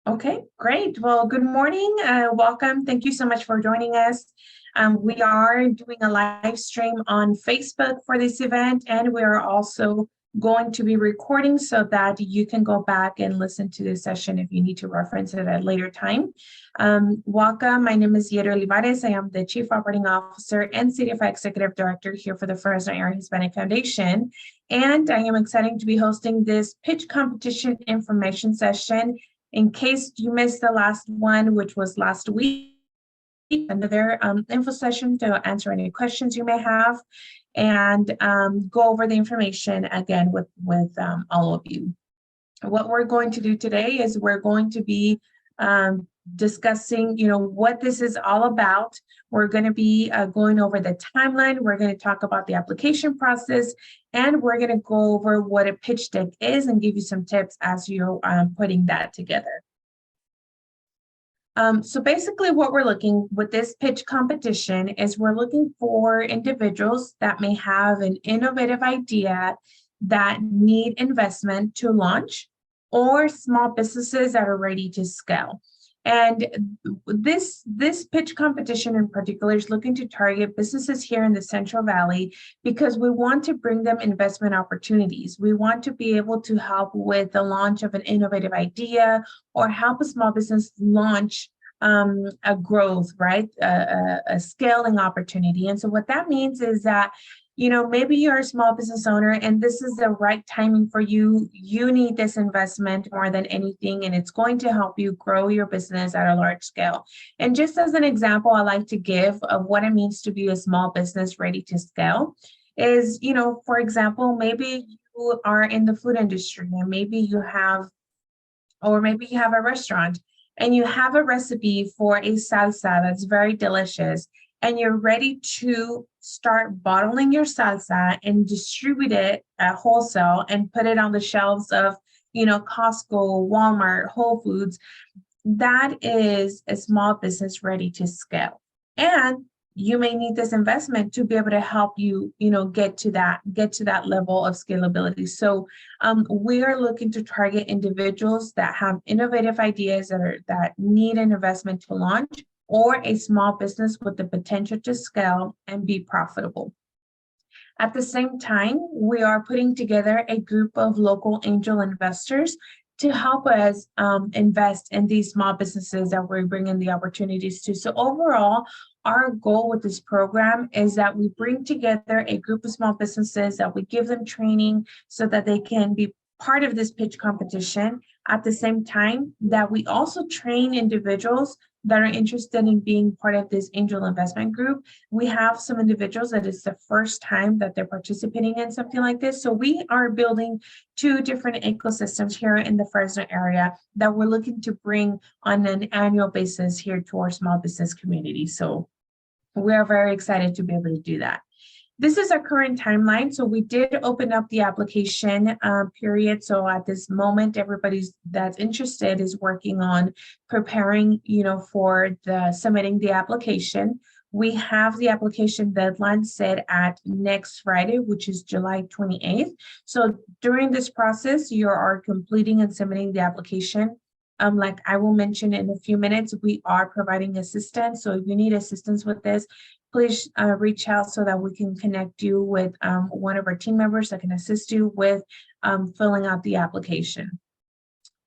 Okay, great. Well, good morning. Welcome. Thank you so much for joining us. We are doing a live stream on Facebook for this event, and we are also going to be recording so that you can go back and listen to this session if you need to reference it at a later time. Welcome. My name is Yero Olivares. I am the Chief Operating Officer and CDFI Executive Director here for the Fresno Area Hispanic Foundation. And I am excited to be hosting this pitch competition information session. In case you missed the last one, which was last week, another info session to answer any questions you may have and go over the information again with all of you. What we're going to do today is we're going to be discussing, what this is all about. We're going to be going over the timeline. We're going to talk about the application process, and we're going to go over what a pitch deck is and give you some tips as you're putting that together. So basically what we're looking with this pitch competition is we're looking for individuals that may have an innovative idea that need investment to launch, or small businesses that are ready to scale. And this pitch competition in particular is looking to target businesses here in the Central Valley because we want to bring them investment opportunities. We want to be able to help with the launch of an innovative idea or help a small business launch a growth, right? A scaling opportunity. And so what that means is that maybe you're a small business owner and this is the right timing for you. You need this investment more than anything, and it's going to help you grow your business at a large scale. And just as an example, I like to give of what it means to be a small business ready to scale is, for example, maybe you are in the food industry and maybe you have a restaurant and you have a recipe for a salsa that's very delicious, and you're ready to start bottling your salsa and distribute it at wholesale and put it on the shelves of, Costco, Walmart, Whole Foods. That is a small business ready to scale. And you may need this investment to be able to help you, get to that level of scalability. So we are looking to target individuals that have innovative ideas that need an investment to launch, or a small business with the potential to scale and be profitable. At the same time, we are putting together a group of local angel investors to help us invest in these small businesses that we're bringing the opportunities to. So overall, our goal with this program is that we bring together a group of small businesses, that we give them training so that they can be part of this pitch competition. At the same time, that we also train individuals that are interested in being part of this angel investment group. We have some individuals that it's the first time that they're participating in something like this. So we are building two different ecosystems here in the Fresno area that we're looking to bring on an annual basis here to our small business community. So we are very excited to be able to do that. This is our current timeline. So we did open up the application period. So at this moment, everybody that's interested is working on preparing, for submitting the application. We have the application deadline set at next Friday, which is July 28th. So during this process, you are completing and submitting the application. Like I will mention in a few minutes, we are providing assistance. So if you need assistance with this, please reach out so that we can connect you with one of our team members that can assist you with filling out the application.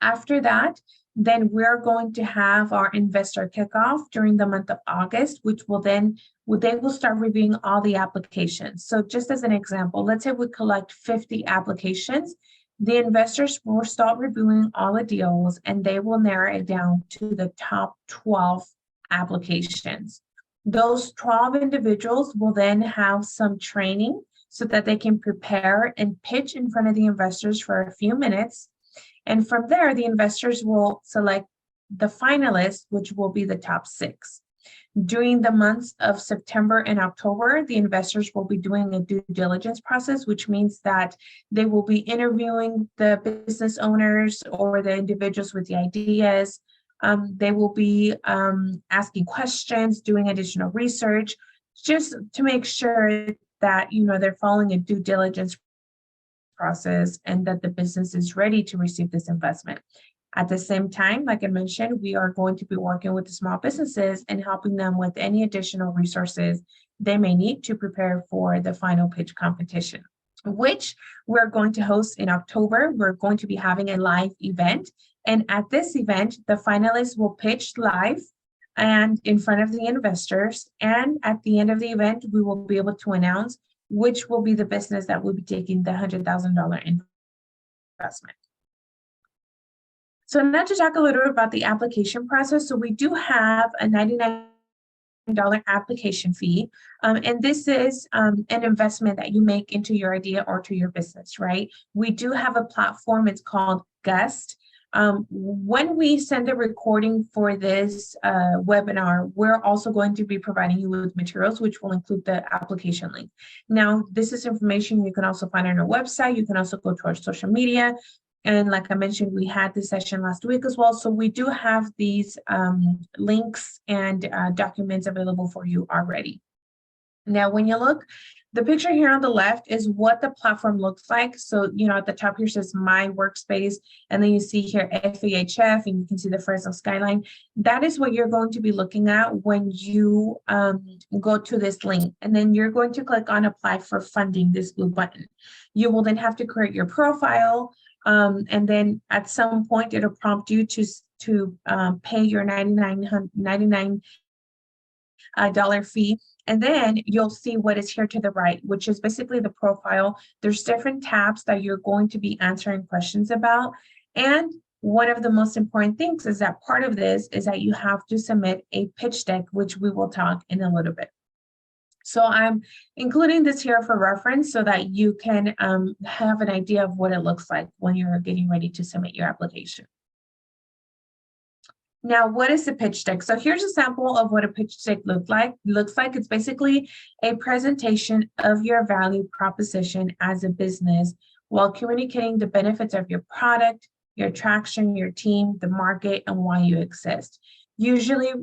After that, then we're going to have our investor kickoff during the month of August, which will then they will start reviewing all the applications. So just as an example, let's say we collect 50 applications. The investors will start reviewing all the deals and they will narrow it down to the top 12 applications. Those 12 individuals will then have some training so that they can prepare and pitch in front of the investors for a few minutes. And from there, the investors will select the finalists, which will be the top 6. During the months of September and October, the investors will be doing a due diligence process, which means that they will be interviewing the business owners or the individuals with the ideas. They will be asking questions, doing additional research, just to make sure that they're following a due diligence process and that the business is ready to receive this investment. At the same time, like I mentioned, we are going to be working with the small businesses and helping them with any additional resources they may need to prepare for the final pitch competition, which we're going to host in October. We're going to be having a live event. And at this event, the finalists will pitch live and in front of the investors. And at the end of the event, we will be able to announce which will be the business that will be taking the $100,000 investment. So now to talk a little bit about the application process. So we do have a $99 application fee. And this is an investment that you make into your idea or to your business, right? We do have a platform, it's called Gust. When we send a recording for this webinar, we're also going to be providing you with materials, which will include the application link. Now, this is information you can also find on our website. You can also go to our social media. And like I mentioned, we had this session last week as well. So we do have these links and documents available for you already. Now, when you look, the picture here on the left is what the platform looks like. So, at the top here says My Workspace, and then you see here FAHF, and you can see the Fresno skyline. That is what you're going to be looking at when you go to this link. And then you're going to click on Apply for Funding, this blue button. You will then have to create your profile. And then at some point, it'll prompt you to pay your $99 fee. And then you'll see what is here to the right, which is basically the profile. There's different tabs that you're going to be answering questions about. And one of the most important things is that part of this is that you have to submit a pitch deck, which we will talk in a little bit. So I'm including this here for reference so that you can have an idea of what it looks like when you're getting ready to submit your application. Now, what is the pitch deck? So here's a sample of what a pitch deck looks like. It's basically a presentation of your value proposition as a business while communicating the benefits of your product, your attraction, your team, the market, and why you exist. Usually,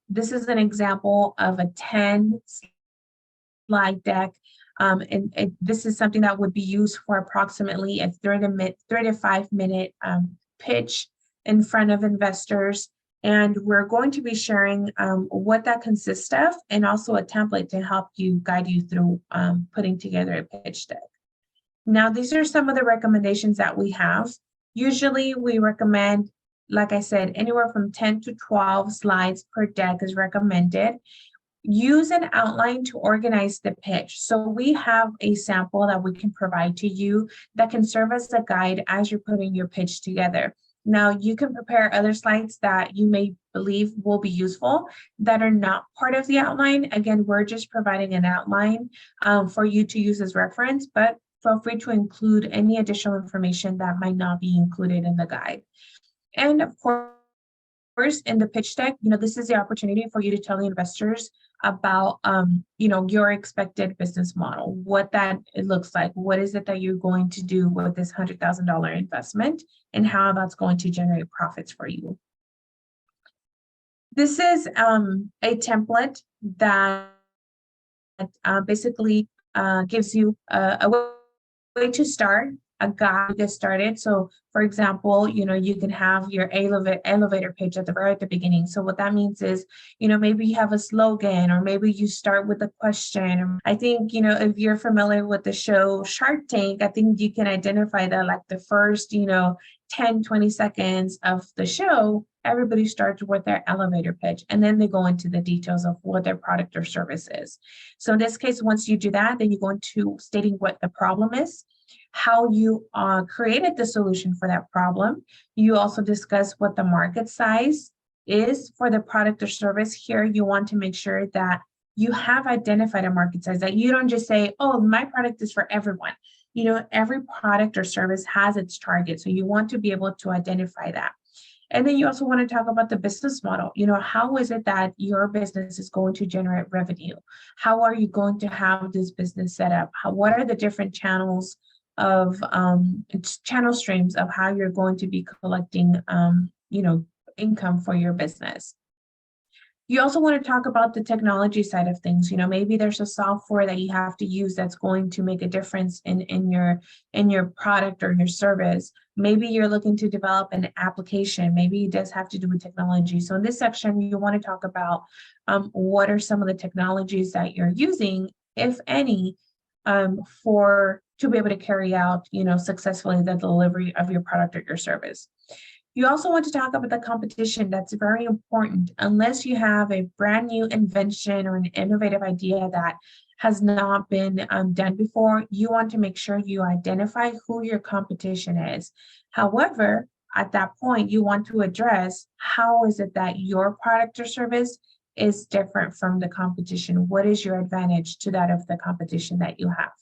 this is an example of a 10 slide deck. And this is something that would be used for approximately a 35-minute pitch in front of investors. And we're going to be sharing what that consists of and also a template to help you guide you through putting together a pitch deck. Now, these are some of the recommendations that we have. Usually we recommend, like I said, anywhere from 10 to 12 slides per deck is recommended. Use an outline to organize the pitch. So we have a sample that we can provide to you that can serve as a guide as you're putting your pitch together. Now, you can prepare other slides that you may believe will be useful that are not part of the outline. Again, we're just providing an outline for you to use as reference, but feel free to include any additional information that might not be included in the guide. And of course, in the pitch deck, this is the opportunity for you to tell the investors about, your expected business model, what that it looks like, what is it that you're going to do with this $100,000 investment, and how that's going to generate profits for you. This is a template that basically gives you a way to start, a guide to get started. So for example, you can have your elevator pitch at the beginning. So what that means is, maybe you have a slogan, or maybe you start with a question. I think, if you're familiar with the show Shark Tank, I think you can identify that like the first, 10, 20 seconds of the show, everybody starts with their elevator pitch, and then they go into the details of what their product or service is. So in this case, once you do that, then you go into stating what the problem is, how you created the solution for that problem. You also discuss what the market size is for the product or service. Here, you want to make sure that you have identified a market size, that you don't just say, oh, my product is for everyone. Every product or service has its target. So you want to be able to identify that. And then you also want to talk about the business model. How is it that your business is going to generate revenue? How are you going to have this business set up? What are the different channels of channel streams of how you're going to be collecting, income for your business? You also want to talk about the technology side of things. Maybe there's a software that you have to use that's going to make a difference in your product or your service. Maybe you're looking to develop an application. Maybe it does have to do with technology. So in this section, you want to talk about what are some of the technologies that you're using, if any, for to be able to carry out, successfully the delivery of your product or your service. You also want to talk about the competition. That's very important. Unless you have a brand new invention or an innovative idea that has not been done before, you want to make sure you identify who your competition is. However, at that point, you want to address how is it that your product or service is different from the competition? What is your advantage to that of the competition that you have?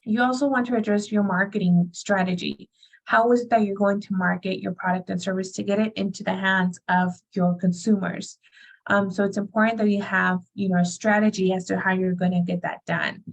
You also want to address your marketing strategy. How is it that you're going to market your product and service to get it into the hands of your consumers? So it's important that you have, a strategy as to how you're going to get that done.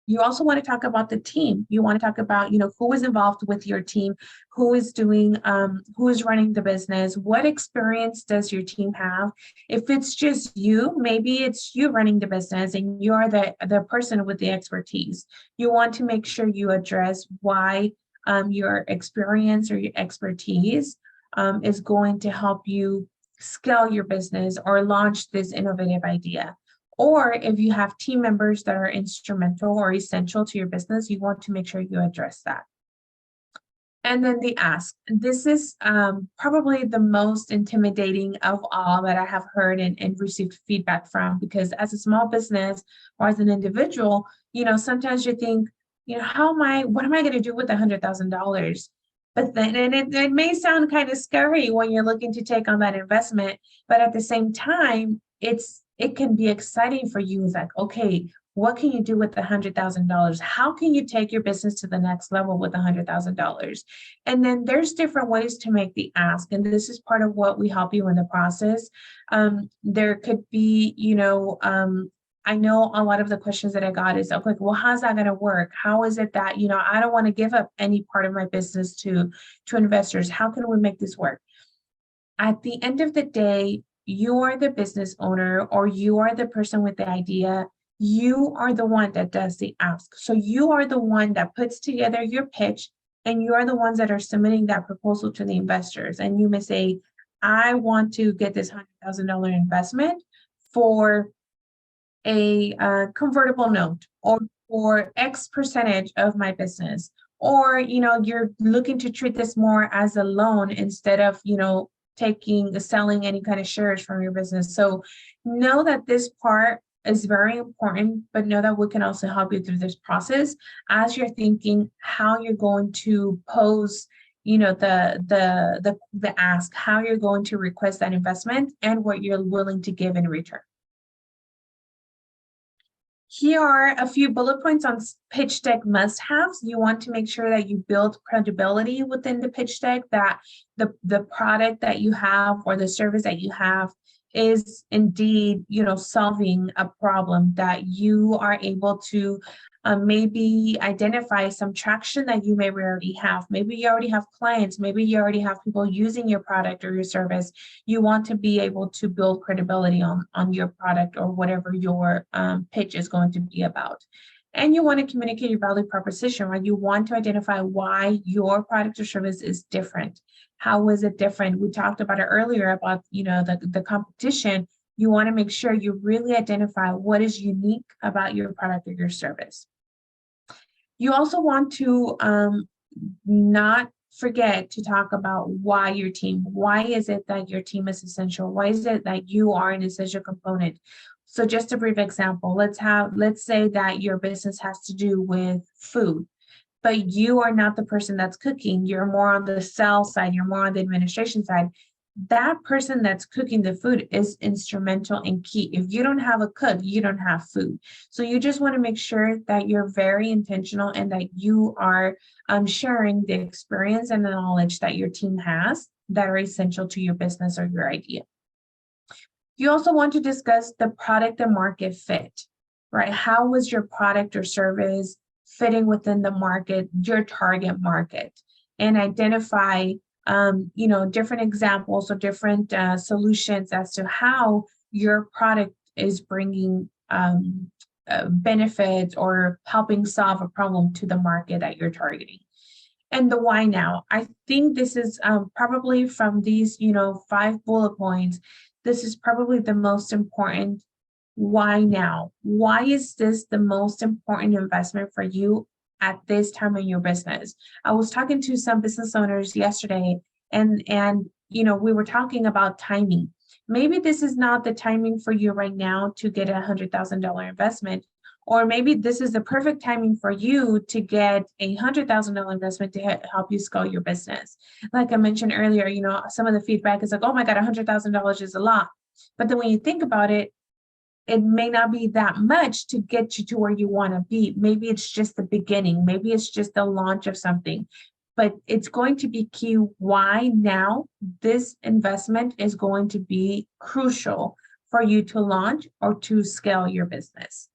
You also want to talk about the team. You want to talk about, who is involved with your team, who is running the business, what experience does your team have? If it's just you, maybe it's you running the business and you're the person with the expertise. You want to make sure you address why your experience or your expertise is going to help you scale your business or launch this innovative idea. Or if you have team members that are instrumental or essential to your business, you want to make sure you address that. And then the ask. This is probably the most intimidating of all that I have heard and received feedback from, because as a small business or as an individual, sometimes you think, what am I going to do with $100,000? But then, and it may sound kind of scary when you're looking to take on that investment, but at the same time, it can be exciting for you. It's like, okay, what can you do with the $100,000? How can you take your business to the next level with $100,000? And then there's different ways to make the ask. And this is part of what we help you in the process. There could be, I know a lot of the questions that I got is, okay, well, how's that going to work? How is it that, I don't want to give up any part of my business to investors. How can we make this work? At the end of the day, you are the business owner or you are the person with the idea. You are the one that does the ask. So you are the one that puts together your pitch and you are the ones that are submitting that proposal to the investors. And you may say, I want to get this $100,000 investment for a convertible note or for X percentage of my business. Or, you're looking to treat this more as a loan instead of, selling any kind of shares from your business. So know that this part is very important, but know that we can also help you through this process as you're thinking how you're going to pose, the ask, how you're going to request that investment and what you're willing to give in return. Here are a few bullet points on pitch deck must-haves. You want to make sure that you build credibility within the pitch deck, that the product that you have or the service that you have is indeed, solving a problem, that you are able to maybe identify some traction that you may already have. Maybe you already have clients. Maybe you already have people using your product or your service. You want to be able to build credibility on your product or whatever your pitch is going to be about. And you want to communicate your value proposition, right? You want to identify why your product or service is different. How is it different? We talked about it earlier about, the competition. You want to make sure you really identify what is unique about your product or your service. You also want to not forget to talk about why your team. Why is it that your team is essential? Why is it that you are an essential component? So just a brief example, let's say that your business has to do with food, but you are not the person that's cooking. You're more on the sales side. You're more on the administration side. That person that's cooking the food is instrumental and key. If you don't have a cook, you don't have food. So you just want to make sure that you're very intentional and that you are sharing the experience and the knowledge that your team has that are essential to your business or your idea. You also want to discuss the product and market fit, right? How is your product or service fitting within the market, your target market, and identify different examples or different solutions as to how your product is bringing benefits or helping solve a problem to the market that you're targeting. And the why now. I think this is probably from these, 5 bullet points, this is probably the most important. Why now? Why is this the most important investment for you at this time in your business? I was talking to some business owners yesterday, and we were talking about timing. Maybe this is not the timing for you right now to get $100,000 investment, or maybe this is the perfect timing for you to get $100,000 investment to help you scale your business. Like I mentioned earlier, some of the feedback is like, oh my God, $100,000 is a lot. But then when you think about it, it may not be that much to get you to where you want to be. Maybe it's just the beginning. Maybe it's just the launch of something. But it's going to be key why now this investment is going to be crucial for you to launch or to scale your business.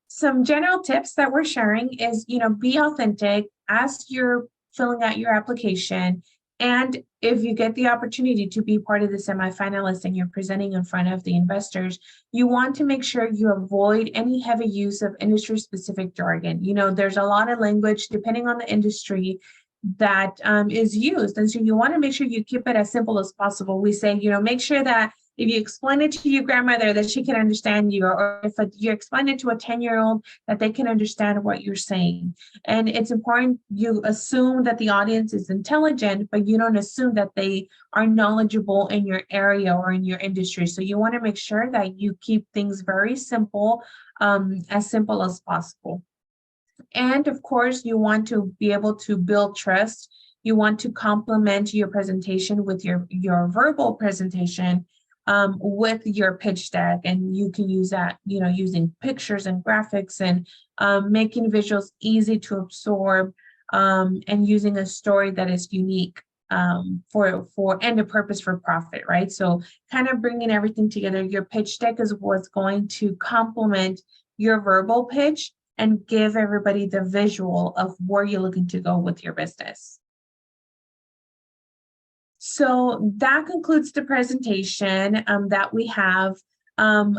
Some general tips that we're sharing is, be authentic as you're filling out your application. And if you get the opportunity to be part of the semifinalists and you're presenting in front of the investors, you want to make sure you avoid any heavy use of industry-specific jargon. There's a lot of language, depending on the industry, that is used. And so you want to make sure you keep it as simple as possible. We say, make sure that if you explain it to your grandmother, that she can understand you, or if you explain it to a 10-year-old, that they can understand what you're saying. And it's important you assume that the audience is intelligent, but you don't assume that they are knowledgeable in your area or in your industry. So you want to make sure that you keep things very simple, as simple as possible. And of course, you want to be able to build trust. You want to complement your presentation with your verbal presentation with your pitch deck. And you can use that, using pictures and graphics and making visuals easy to absorb, and using a story that is unique for and a purpose for profit, right? So kind of bringing everything together. Your pitch deck is what's going to complement your verbal pitch and give everybody the visual of where you're looking to go with your business. So that concludes the presentation that we have. I'm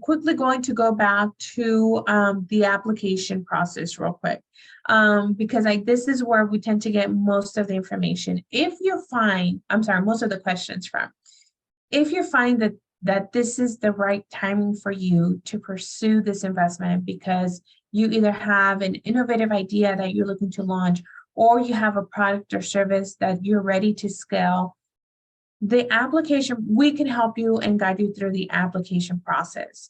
quickly going to go back to the application process real quick, because this is where we tend to get most of the information. Most of the questions from. If you find that this is the right timing for you to pursue this investment because you either have an innovative idea that you're looking to launch, or you have a product or service that you're ready to scale, the application, we can help you and guide you through the application process.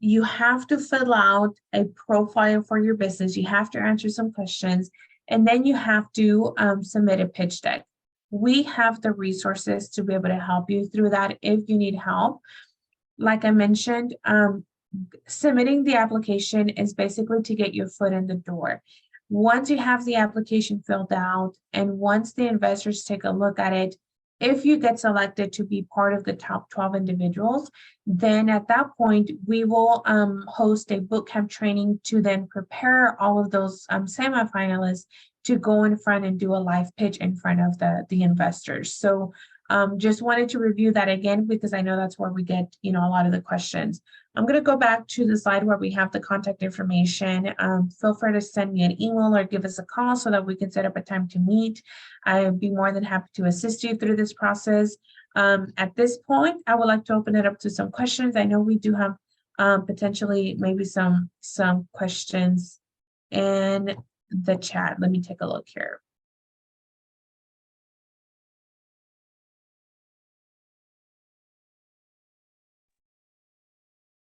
You have to fill out a profile for your business. You have to answer some questions, and then you have to submit a pitch deck. We have the resources to be able to help you through that if you need help. Like I mentioned, submitting the application is basically to get your foot in the door. Once you have the application filled out and once the investors take a look at it, if you get selected to be part of the top 12 individuals, then at that point, we will host a bootcamp training to then prepare all of those semifinalists to go in front and do a live pitch in front of the investors. So just wanted to review that again, because I know that's where we get, a lot of the questions. I'm going to go back to the slide where we have the contact information. Feel free to send me an email or give us a call so that we can set up a time to meet. I'd be more than happy to assist you through this process. At this point, I would like to open it up to some questions. I know we do have potentially maybe some questions in the chat. Let me take a look here.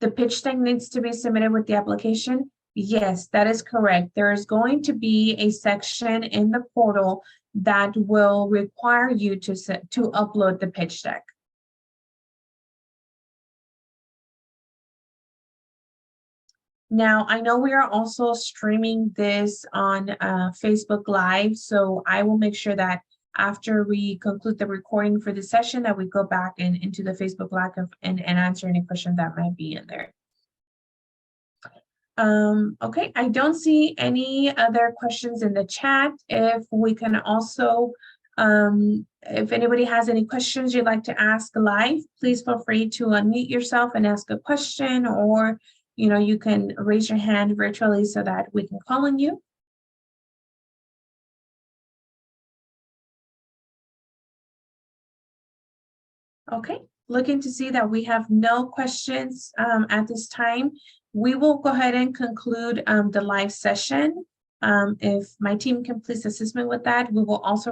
The pitch deck needs to be submitted with the application. Yes, that is correct. There is going to be a section in the portal that will require you to upload the pitch deck. Now, I know we are also streaming this on Facebook Live, so I will make sure that after we conclude the recording for the session that we go back into the Facebook Live and answer any question that might be in there. Okay, I don't see any other questions in the chat. If we can also, if anybody has any questions you'd like to ask live, please feel free to unmute yourself and ask a question, or you can raise your hand virtually so that we can call on you. Okay, looking to see that we have no questions at this time. We will go ahead and conclude the live session. If my team can please assist me with that, we will also